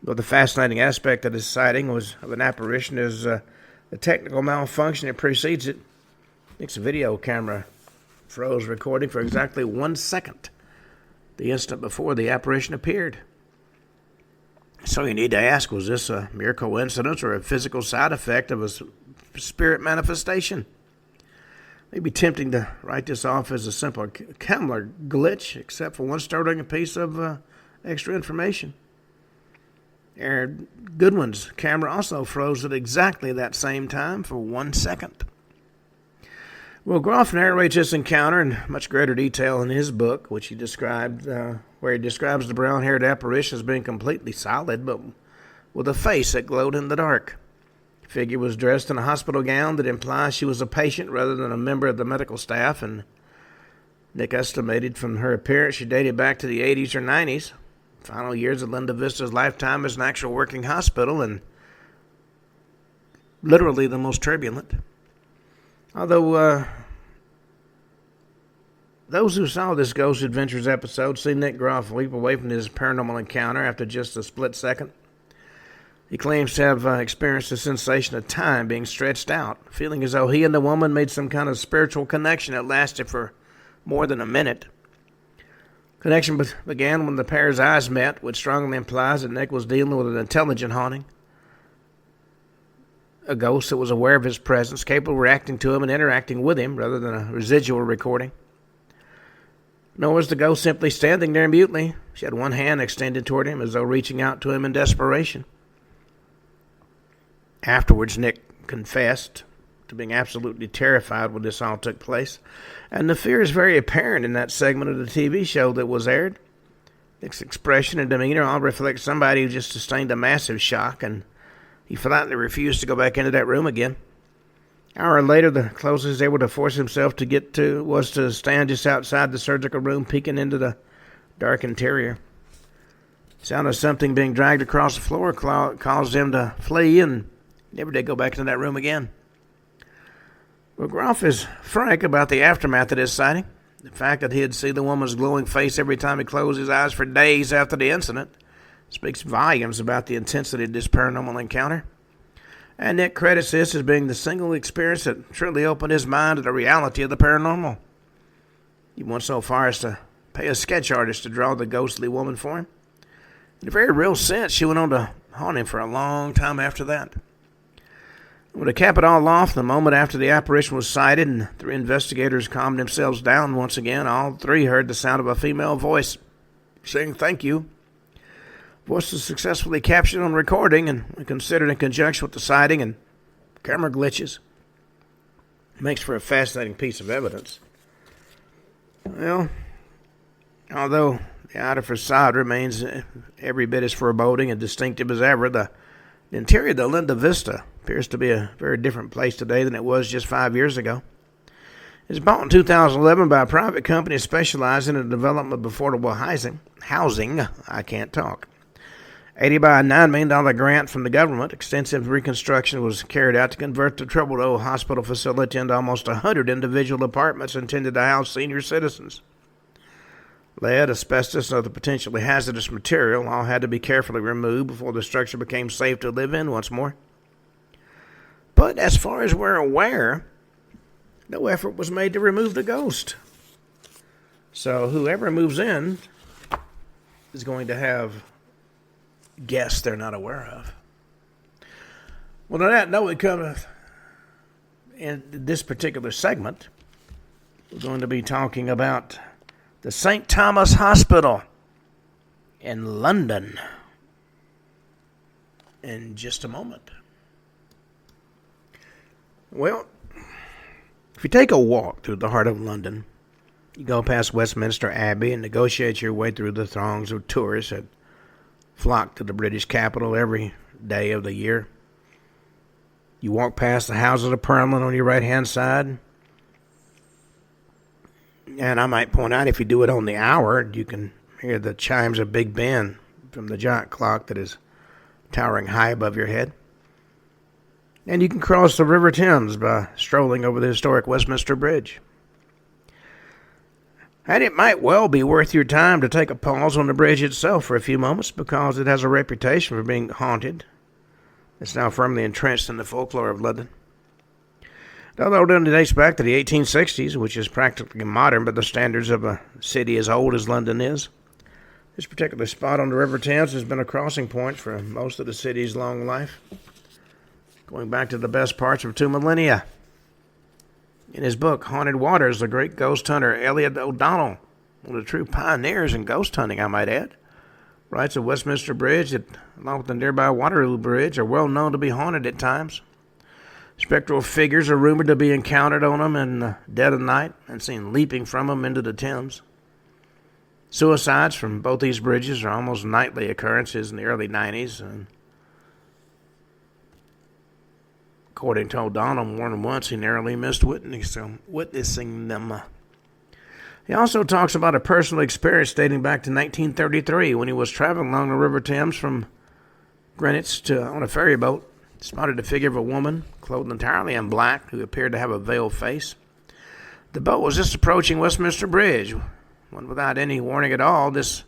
But the fascinating aspect of this sighting of an apparition is the technical malfunction that precedes it. Nick's video camera froze recording for exactly 1 second, the instant before the apparition appeared. So you need to ask, was this a mere coincidence or a physical side effect of a spirit manifestation? It may be tempting to write this off as a simple camera glitch, except for one startling piece of extra information. Aaron Goodwin's camera also froze at exactly that same time for 1 second. Well, Groff narrates this encounter in much greater detail in his book, which he described, where he describes the brown-haired apparition as being completely solid, but with a face that glowed in the dark. The figure was dressed in a hospital gown that implies she was a patient rather than a member of the medical staff, and Nick estimated from her appearance she dated back to the 80s or 90s, final years of Linda Vista's lifetime as an actual working hospital, and literally the most turbulent. Although those who saw this Ghost Adventures episode see Nick Groff leap away from his paranormal encounter after just a split second. He claims to have experienced a sensation of time being stretched out, feeling as though he and the woman made some kind of spiritual connection that lasted for more than a minute. Connection began when the pair's eyes met, which strongly implies that Nick was dealing with an intelligent haunting. A ghost that was aware of his presence, capable of reacting to him and interacting with him rather than a residual recording. Nor was the ghost simply standing there mutely. She had one hand extended toward him as though reaching out to him in desperation. Afterwards, Nick confessed to being absolutely terrified when this all took place, and the fear is very apparent in that segment of the TV show that was aired. Nick's expression and demeanor all reflect somebody who just sustained a massive shock, and he flatly refused to go back into that room again. An hour later, the closest he was able to force himself to get to was to stand just outside the surgical room, peeking into the dark interior. The sound of something being dragged across the floor caused him to flee, and never did go back into that room again. Well, Groff is frank about the aftermath of this sighting. The fact that he had seen the woman's glowing face every time he closed his eyes for days after the incident speaks volumes about the intensity of this paranormal encounter. And Nick credits this as being the single experience that truly opened his mind to the reality of the paranormal. He went so far as to pay a sketch artist to draw the ghostly woman for him. In a very real sense, she went on to haunt him for a long time after that. To cap it all off, the moment after the apparition was sighted and 3 investigators calmed themselves down once again, all 3 heard the sound of a female voice saying thank you. The voice was successfully captured on recording and considered in conjunction with the sighting and camera glitches. Makes for a fascinating piece of evidence. Well, although the outer facade remains every bit as foreboding and distinctive as ever, the interior of the Linda Vista appears to be a very different place today than it was just 5 years ago. It was bought in 2011 by a private company specializing in the development of affordable housing. I can't talk. Aided by a $9 million grant from the government, extensive reconstruction was carried out to convert the troubled old hospital facility into almost 100 individual apartments intended to house senior citizens. Lead, asbestos, and other potentially hazardous material all had to be carefully removed before the structure became safe to live in once more. But as far as we're aware, no effort was made to remove the ghost. So whoever moves in is going to have guests they're not aware of. Well, on that note, we come in this particular segment, we're going to be talking about the St. Thomas Hospital in London in just a moment. Well, if you take a walk through the heart of London, you go past Westminster Abbey and negotiate your way through the throngs of tourists that flock to the British capital every day of the year. You walk past the Houses of Parliament on your right-hand side. And I might point out, if you do it on the hour, you can hear the chimes of Big Ben from the giant clock that is towering high above your head. And you can cross the River Thames by strolling over the historic Westminster Bridge. And it might well be worth your time to take a pause on the bridge itself for a few moments, because it has a reputation for being haunted. It's now firmly entrenched in the folklore of London. Although it only dates back to the 1860s, which is practically modern by the standards of a city as old as London is, this particular spot on the River Thames has been a crossing point for most of the city's long life, going back to the best parts of 2 millennia. In his book, Haunted Waters, the great ghost hunter Elliot O'Donnell, one of the true pioneers in ghost hunting, I might add, writes of Westminster Bridge that, along with the nearby Waterloo Bridge, are well known to be haunted at times. Spectral figures are rumored to be encountered on them in the dead of night and seen leaping from them into the Thames. Suicides from both these bridges are almost nightly occurrences in the early 90s, and according to O'Donnell, more than once he narrowly missed witnessing them. He also talks about a personal experience dating back to 1933 when he was traveling along the River Thames from Greenwich on a ferry boat. Spotted the figure of a woman clothed entirely in black who appeared to have a veiled face. The boat was just approaching Westminster Bridge when, without any warning at all, this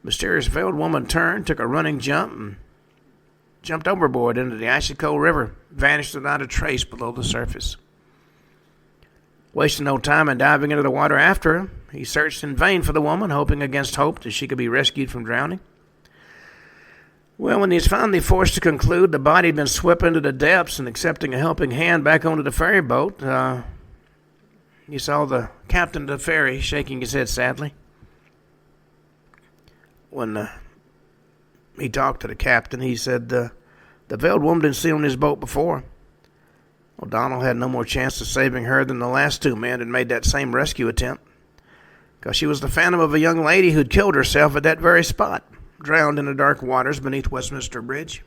mysterious veiled woman turned, took a running jump, and jumped overboard into the icy cold river, vanished without a trace below the surface. Wasting no time in diving into the water after her, he searched in vain for the woman, hoping against hope that she could be rescued from drowning. Well, when he was finally forced to conclude the body had been swept into the depths and accepting a helping hand back onto the ferry boat, he saw the captain of the ferry shaking his head sadly. When he talked to the captain, he said the veiled woman didn't see on his boat before. O'Donnell had no more chance of saving her than the last two men had made that same rescue attempt, because she was the phantom of a young lady who'd killed herself at that very spot, drowned in the dark waters beneath Westminster Bridge.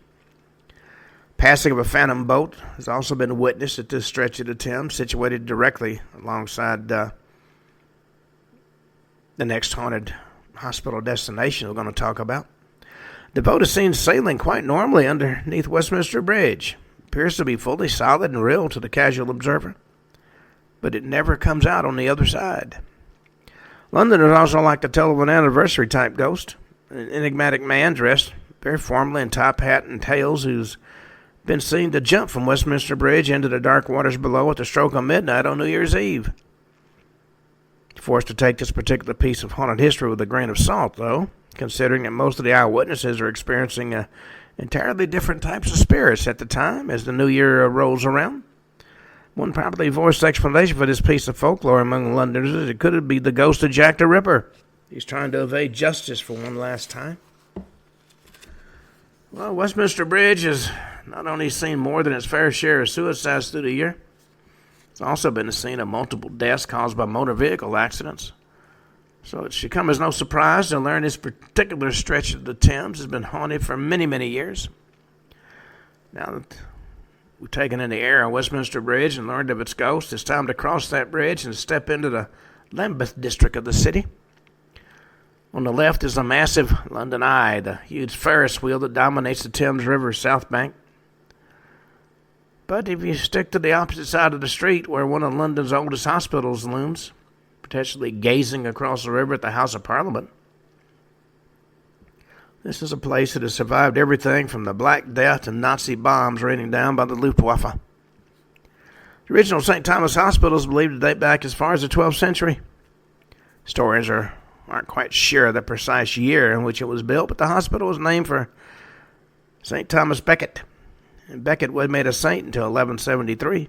Passing of a phantom boat has also been witnessed at this stretch of the Thames, situated directly alongside the next haunted hospital destination we're going to talk about. The boat is seen sailing quite normally underneath Westminster Bridge. Appears to be fully solid and real to the casual observer, but it never comes out on the other side. Londoners also like to tell of an anniversary-type ghost, an enigmatic man dressed very formally in top hat and tails who's been seen to jump from Westminster Bridge into the dark waters below at the stroke of midnight on New Year's Eve. Forced to take this particular piece of haunted history with a grain of salt, though, considering that most of the eyewitnesses are experiencing entirely different types of spirits at the time as the new year rolls around. One probably voiced explanation for this piece of folklore among Londoners is it could be the ghost of Jack the Ripper. He's trying to evade justice for one last time. Well, Westminster Bridge has not only seen more than its fair share of suicides through the year, It's also been the scene of multiple deaths caused by motor vehicle accidents. So it should come as no surprise to learn this particular stretch of the Thames has been haunted for many, many years. Now that we've taken in the air on Westminster Bridge and learned of its ghost, it's time to cross that bridge and step into the Lambeth district of the city. On the left is the massive London Eye, the huge Ferris wheel that dominates the Thames River's south bank. But if you stick to the opposite side of the street where one of London's oldest hospitals looms, potentially gazing across the river at the House of Parliament, this is a place that has survived everything from the Black Death and Nazi bombs raining down by the Luftwaffe. The original St. Thomas Hospital is believed to date back as far as the 12th century. Historians aren't quite sure of the precise year in which it was built, but the hospital was named for St. Thomas Becket. And Becket was made a saint until 1173.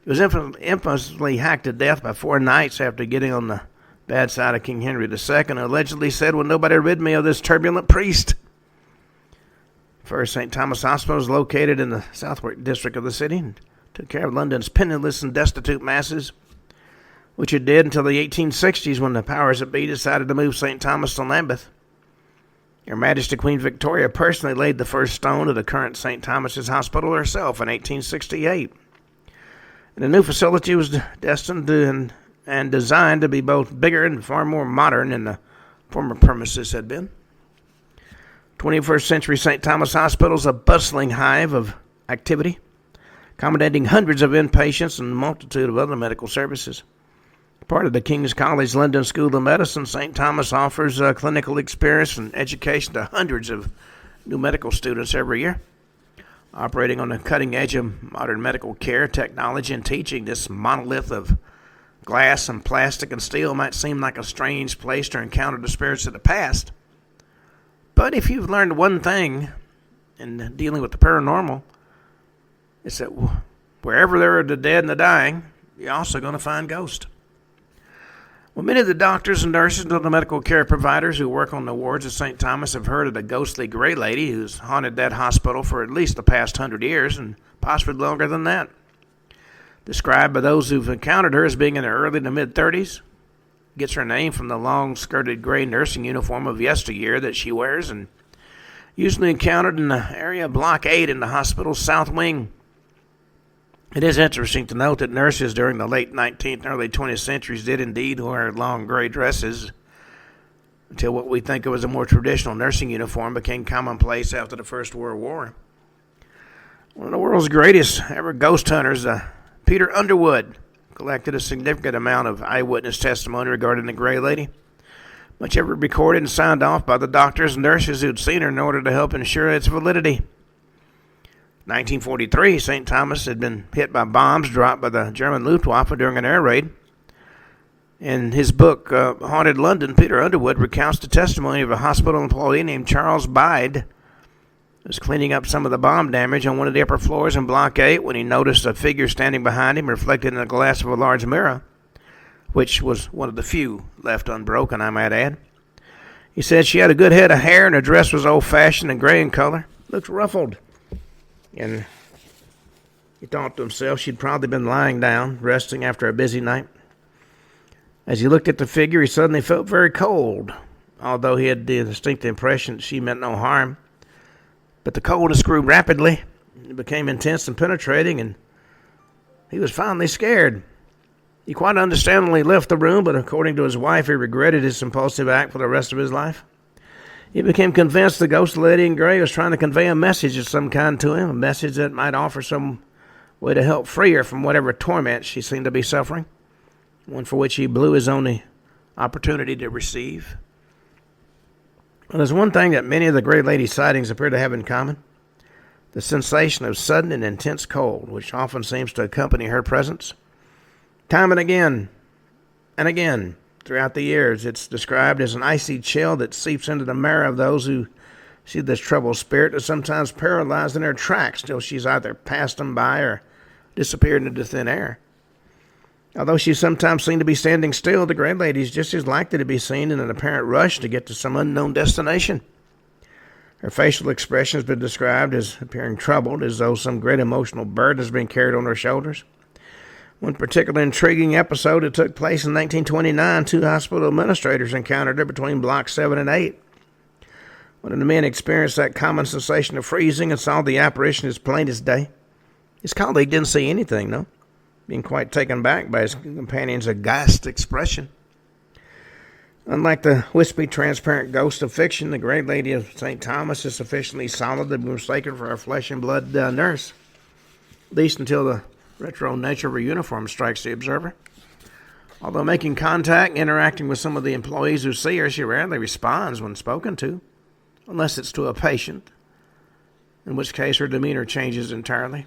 He was infamously hacked to death by 4 knights after getting on the bad side of King Henry II, and allegedly said, "Will nobody rid me of this turbulent priest?" First St. Thomas Hospital is located in the Southwark district of the city and took care of London's penniless and destitute masses, which it did until the 1860s when the powers that be decided to move St. Thomas to Lambeth. Her Majesty Queen Victoria personally laid the first stone of the current St. Thomas's Hospital herself in 1868. And the new facility was destined to and designed to be both bigger and far more modern than the former premises had been. 21st century St. Thomas Hospital is a bustling hive of activity, accommodating hundreds of inpatients and a multitude of other medical services. Part of the King's College London School of Medicine, St. Thomas offers clinical experience and education to hundreds of new medical students every year. Operating on the cutting edge of modern medical care, technology, and teaching, this monolith of glass and plastic and steel might seem like a strange place to encounter the spirits of the past. But if you've learned one thing in dealing with the paranormal, it's that wherever there are the dead and the dying, you're also going to find ghosts. Well, many of the doctors and nurses and other medical care providers who work on the wards of St. Thomas have heard of the ghostly gray lady who's haunted that hospital for at least the past 100 years and possibly longer than that. Described by those who've encountered her as being in her early to mid-30s, gets her name from the long-skirted gray nursing uniform of yesteryear that she wears, and usually encountered in the area of Block 8 in the hospital's south wing. It is interesting to note that nurses during the late 19th and early 20th centuries did indeed wear long gray dresses until what we think of as a more traditional nursing uniform became commonplace after the First World War. One of the world's greatest ever ghost hunters, Peter Underwood, collected a significant amount of eyewitness testimony regarding the Gray Lady, much of it recorded and signed off by the doctors and nurses who'd seen her in order to help ensure its validity. 1943, St. Thomas had been hit by bombs dropped by the German Luftwaffe during an air raid. In his book, Haunted London, Peter Underwood recounts the testimony of a hospital employee named Charles Bide, who was cleaning up some of the bomb damage on one of the upper floors in Block 8 when he noticed a figure standing behind him reflected in the glass of a large mirror, which was one of the few left unbroken, I might add. He said she had a good head of hair and her dress was old-fashioned and gray in color, looked ruffled. And he thought to himself she'd probably been lying down, resting after a busy night. As he looked at the figure, he suddenly felt very cold, although he had the distinct impression that she meant no harm. But the coldness grew rapidly. It became intense and penetrating, and he was finally scared. He quite understandably left the room, but according to his wife, he regretted his impulsive act for the rest of his life. He became convinced the ghost lady in gray was trying to convey a message of some kind to him, a message that might offer some way to help free her from whatever torment she seemed to be suffering, one for which he blew his only opportunity to receive. Well, there's one thing that many of the Gray Lady sightings appear to have in common: the sensation of sudden and intense cold, which often seems to accompany her presence. Time and again, throughout the years, it's described as an icy chill that seeps into the marrow of those who see this troubled spirit, are sometimes paralyzed in their tracks till she's either passed them by or disappeared into thin air. Although she sometimes seemed to be standing still, the Gray Lady is just as likely to be seen in an apparent rush to get to some unknown destination. Her facial expression has been described as appearing troubled, as though some great emotional burden has been carried on her shoulders. One particularly intriguing episode that took place in 1929, two hospital administrators encountered her between Block 7 and 8. One of the men experienced that common sensation of freezing and saw the apparition as plain as day. His colleague didn't see anything, though, being quite taken back by his companion's aghast expression. Unlike the wispy, transparent ghost of fiction, the Great Lady of St. Thomas is sufficiently solid to be mistaken for a flesh-and-blood nurse, at least until the retro nature of her uniform strikes the observer. Although making contact and interacting with some of the employees who see her, she rarely responds when spoken to, unless it's to a patient, in which case her demeanor changes entirely.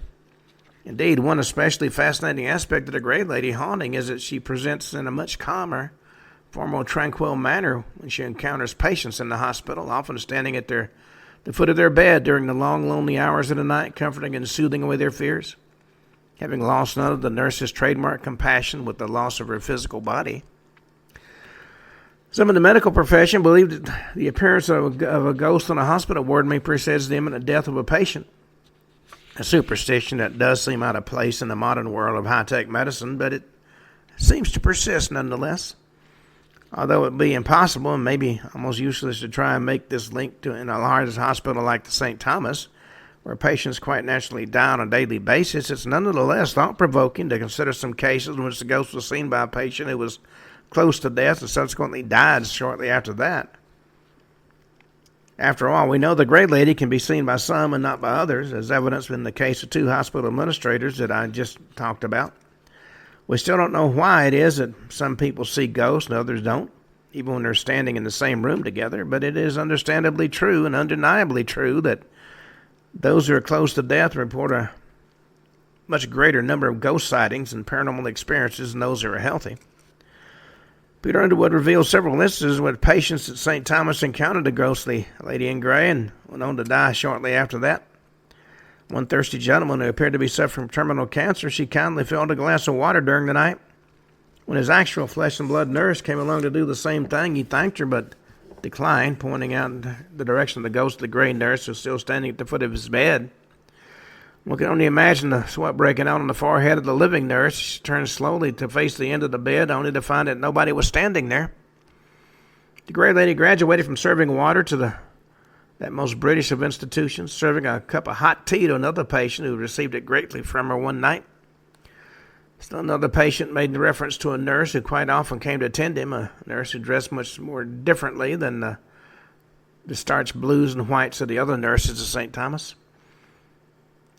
Indeed, one especially fascinating aspect of the Great Lady haunting is that she presents in a much calmer, far more tranquil manner when she encounters patients in the hospital, often standing at the foot of their bed during the long, lonely hours of the night, comforting and soothing away their fears. Having lost none of the nurse's trademark compassion with the loss of her physical body. Some in the medical profession believe that the appearance of a ghost on a hospital ward may presage the imminent death of a patient. A superstition that does seem out of place in the modern world of high-tech medicine, but it seems to persist nonetheless. Although it be impossible and maybe almost useless to try and make this link to in a large hospital like the St. Thomas, where patients quite naturally die on a daily basis, it's nonetheless thought-provoking to consider some cases in which the ghost was seen by a patient who was close to death and subsequently died shortly after that. After all, we know the Great Lady can be seen by some and not by others, as evidenced in the case of two hospital administrators that I just talked about. We still don't know why it is that some people see ghosts and others don't, even when they're standing in the same room together, but it is understandably true and undeniably true that those who are close to death report a much greater number of ghost sightings and paranormal experiences than those who are healthy. Peter Underwood revealed several instances where patients at St. Thomas encountered a ghostly lady in gray and went on to die shortly after that. One thirsty gentleman who appeared to be suffering from terminal cancer, she kindly filled a glass of water during the night. When his actual flesh and blood nurse came along to do the same thing, he thanked her but declined, pointing out in the direction of the ghostly gray nurse who was still standing at the foot of his bed. One can only imagine the sweat breaking out on the forehead of the living nurse. She turned slowly to face the end of the bed, only to find that nobody was standing there. The Great Lady graduated from serving water to that most British of institutions, serving a cup of hot tea to another patient who received it gratefully from her one night. Still another patient made reference to a nurse who quite often came to attend him, a nurse who dressed much more differently than the starched blues and whites of the other nurses at St. Thomas.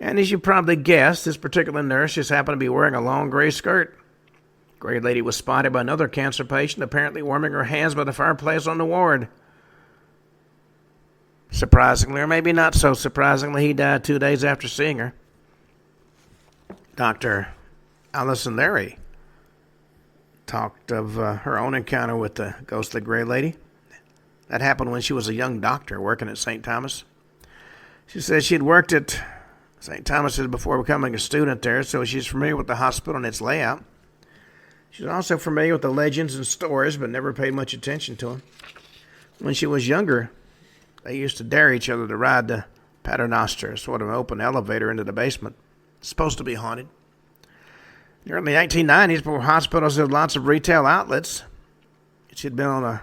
And as you probably guessed, this particular nurse just happened to be wearing a long gray skirt. The Great Lady was spotted by another cancer patient, apparently warming her hands by the fireplace on the ward. Surprisingly, or maybe not so surprisingly, he died 2 days after seeing her. Dr. Alison Larry talked of her own encounter with the ghostly Great Lady. That happened when she was a young doctor working at St. Thomas. She said she had worked at St. Thomas's before becoming a student there, so she's familiar with the hospital and its layout. She's also familiar with the legends and stories, but never paid much attention to them. When she was younger, they used to dare each other to ride the Paternoster, sort of an open elevator into the basement. It's supposed to be haunted. In the early 1890s, before hospitals had lots of retail outlets, she'd been on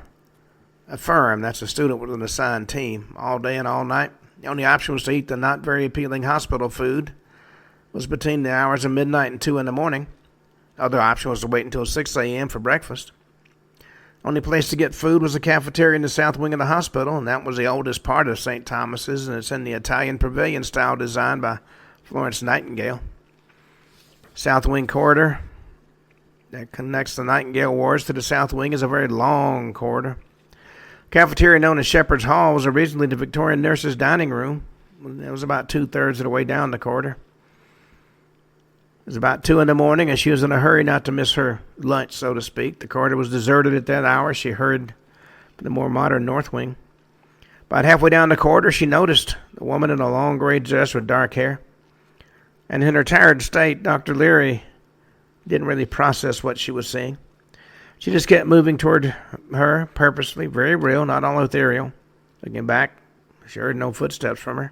a firm, that's a student with an assigned team, all day and all night. The only option was to eat the not very appealing hospital food. It was between the hours of midnight and 2 in the morning. The other option was to wait until 6 a.m. for breakfast. Only place to get food was the cafeteria in the south wing of the hospital, and that was the oldest part of St. Thomas's, and it's in the Italian pavilion style designed by Florence Nightingale. South wing corridor that connects the Nightingale wards to the south wing is a very long corridor. Cafeteria known as Shepherd's Hall was originally the Victorian nurse's dining room. It was about 2/3 of the way down the corridor. It was about 2 in the morning, and she was in a hurry not to miss her lunch, so to speak. The corridor was deserted at that hour. She hurried to the more modern north wing. About halfway down the corridor, she noticed a woman in a long gray dress with dark hair. And in her tired state, Dr. Leary didn't really process what she was seeing. She just kept moving toward her, purposely, very real, not all ethereal. Looking back, she heard no footsteps from her.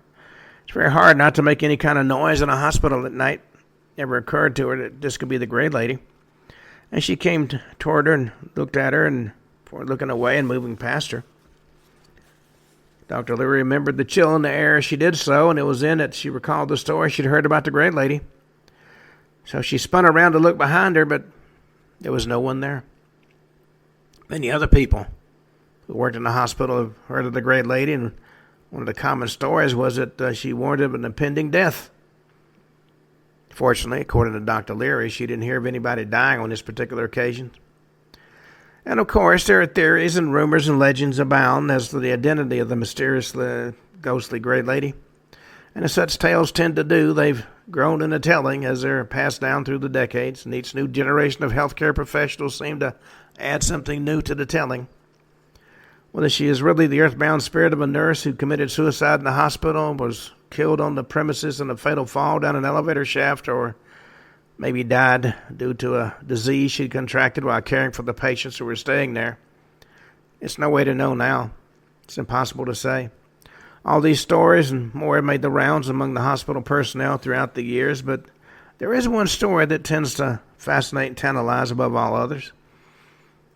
It's very hard not to make any kind of noise in a hospital at night. never occurred to her that this could be the gray lady. And she came toward her and looked at her, and before looking away and moving past her, Dr. Leary remembered the chill in the air as she did so, and it was then that she recalled the story she'd heard about the gray lady. So she spun around to look behind her, but there was no one there. Many other people who worked in the hospital have heard of the gray lady, and one of the common stories was that she warned of an impending death. Fortunately, according to Dr. Leary, she didn't hear of anybody dying on this particular occasion. And of course, there are theories and rumors and legends abound as to the identity of the mysterious, ghostly gray lady. And as such tales tend to do, they've grown in the telling as they're passed down through the decades, and each new generation of healthcare professionals seem to add something new to the telling. Whether she is really the earthbound spirit of a nurse who committed suicide in the hospital, was killed on the premises in a fatal fall down an elevator shaft, or maybe died due to a disease she contracted while caring for the patients who were staying there, it's no way to know now. It's impossible to say. All these stories and more have made the rounds among the hospital personnel throughout the years, but there is one story that tends to fascinate and tantalize above all others.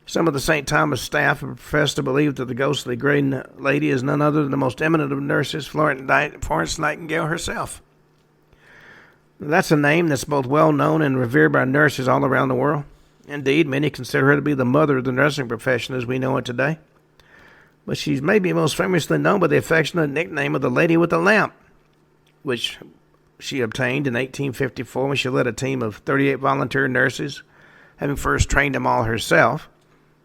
Some of the St. Thomas staff have professed to believe that the ghostly gray lady is none other than the most eminent of nurses, Florence Nightingale herself. That's a name that's both well known and revered by nurses all around the world. Indeed, many consider her to be the mother of the nursing profession as we know it today. But she's maybe most famously known by the affectionate nickname of the Lady with the Lamp, which she obtained in 1854 when she led a team of 38 volunteer nurses, having first trained them all herself,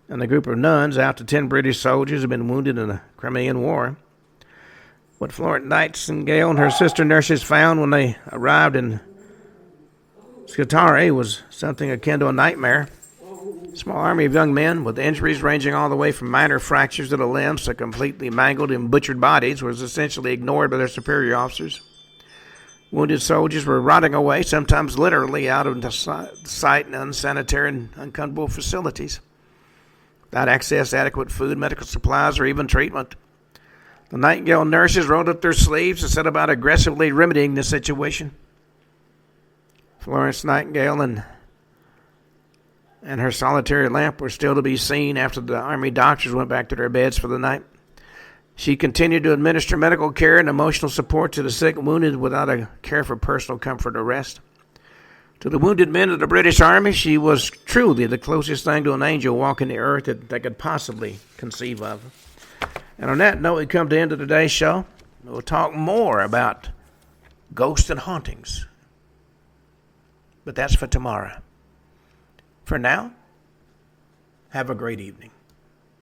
and a group of nuns out to 10 British soldiers who had been wounded in the Crimean War. What Florence Nightingale and her sister nurses found when they arrived in Scutari was something akin to a nightmare. A small army of young men with injuries ranging all the way from minor fractures of the limbs to completely mangled and butchered bodies was essentially ignored by their superior officers. Wounded soldiers were rotting away, sometimes literally out of sight in unsanitary and uncomfortable facilities, without access to adequate food, medical supplies, or even treatment. The Nightingale nurses rolled up their sleeves and set about aggressively remedying the situation. Florence Nightingale and her solitary lamp were still to be seen after the army doctors went back to their beds for the night. She continued to administer medical care and emotional support to the sick and wounded without a care for personal comfort or rest. To the wounded men of the British Army, she was truly the closest thing to an angel walking the earth that they could possibly conceive of. And on that note, we come to the end of today's show. We'll talk more about ghosts and hauntings. But that's for tomorrow. For now, have a great evening.